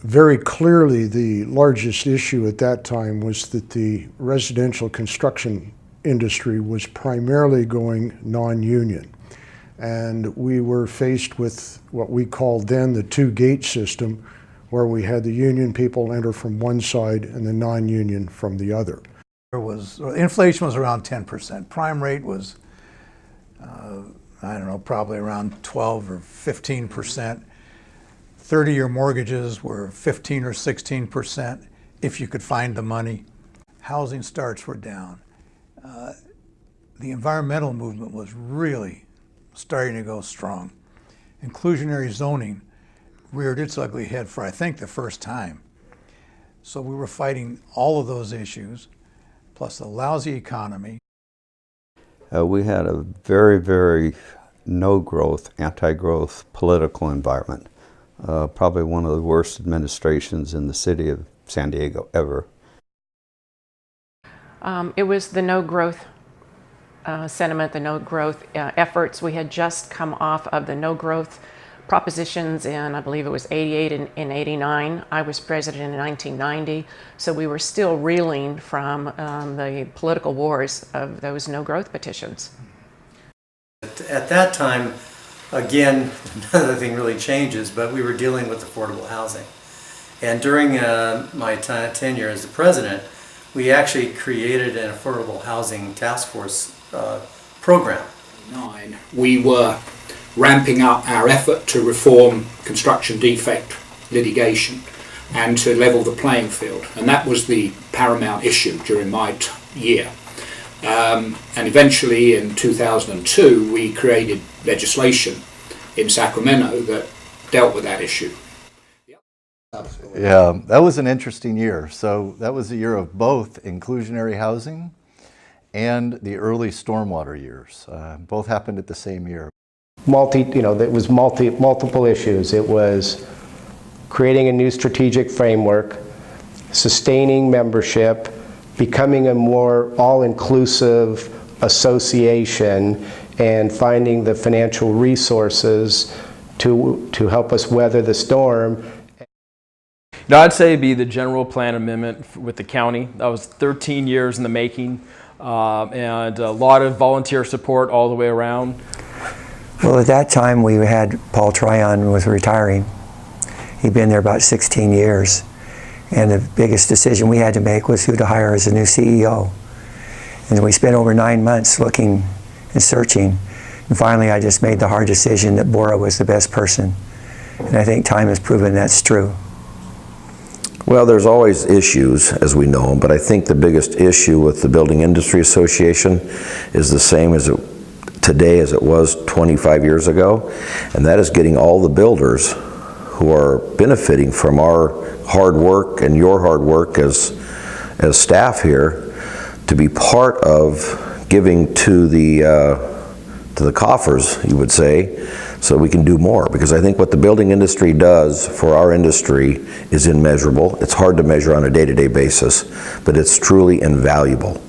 very clearly the largest issue at that time was that the residential construction industry was primarily going non-union. And we were faced with what we called then the two-gate system, where we had the union people enter from one side and the non-union from the other. Inflation was around 10%. Prime rate was, I don't know, probably around 12 or 15%. 30-year mortgages were 15 or 16% if you could find the money. Housing starts were down. The environmental movement was really starting to go strong. Inclusionary zoning reared its ugly head for, I think, the first time. So we were fighting all of those issues, plus a lousy economy. We had a very, very no-growth, anti-growth political environment. Probably one of the worst administrations in the city of San Diego ever. It was the no-growth sentiment, the no-growth efforts. We had just come off of the no-growth propositions in, I believe it was 88 and 89. I was president in 1990, so we were still reeling from the political wars of those no-growth petitions. At that time, again, nothing really changes, but we were dealing with affordable housing. And during my tenure as the president, we actually created an affordable housing task force program. We were ramping up our effort to reform construction defect litigation and to level the playing field, and that was the paramount issue during my year. And eventually in 2002 we created legislation in Sacramento that dealt with that issue. Yeah, that was an interesting year. So that was the year of both inclusionary housing and the early stormwater years. Both happened at the same year. It was multiple issues. It was creating a new strategic framework, sustaining membership, becoming a more all-inclusive association, and finding the financial resources to help us weather the storm. Now, I'd say it'd be the general plan amendment with the county. That was 13 years in the making, and a lot of volunteer support all the way around. Well, at that time we had Paul Tryon was retiring. He'd been there about 16 years. And the biggest decision we had to make was who to hire as a new CEO. And we spent over 9 months looking and searching. And finally I just made the hard decision that Bora was the best person. And I think time has proven that's true. Well, there's always issues, as we know, but I think the biggest issue with the Building Industry Association is the same as today as it was 25 years ago, and that is getting all the builders who are benefiting from our hard work and your hard work as staff here to be part of giving to the coffers, you would say, so we can do more. Because I think what the building industry does for our industry is immeasurable. It's hard to measure on a day-to-day basis, but it's truly invaluable.